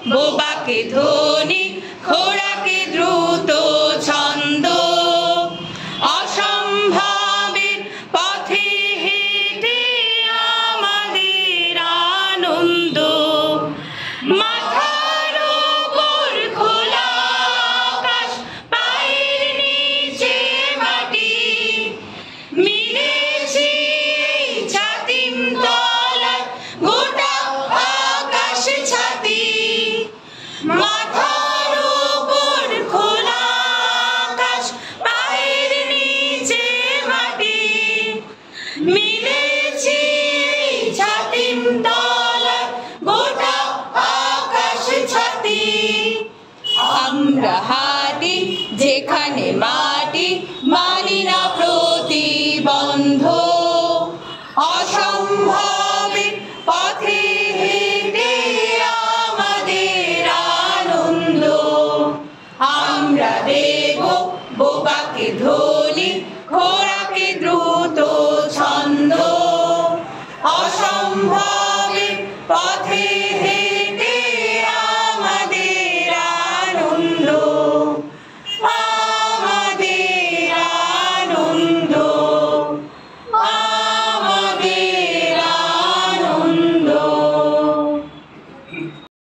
বোবাকে ধ্বনি ঘোড়াকে দ্রুত ছন্দ অসম্ভবের পথে হেঁটে আমাদের আনন্দ মাথার উপর খোলা আকাশ পায়ের নিচে মাটি মিলেছি ছাতিম তলায় গোটা আকাশ ছাতি মাথার উপর খোলা আকাশ পায়ের নিচে মাটি মিলেছি ছাতিম তলায় গোটা আকাশ ছাতি আমরা হাঁটি যেখানে মাটি মানি না প্রতিবন্ধ অসম্ভবের পথে হেঁটে আমাদের আনন্দ আমরা দেব বোবাকে ধ্বনি ঘোড়াকে দ্রুত ছন্দ অসম্ভব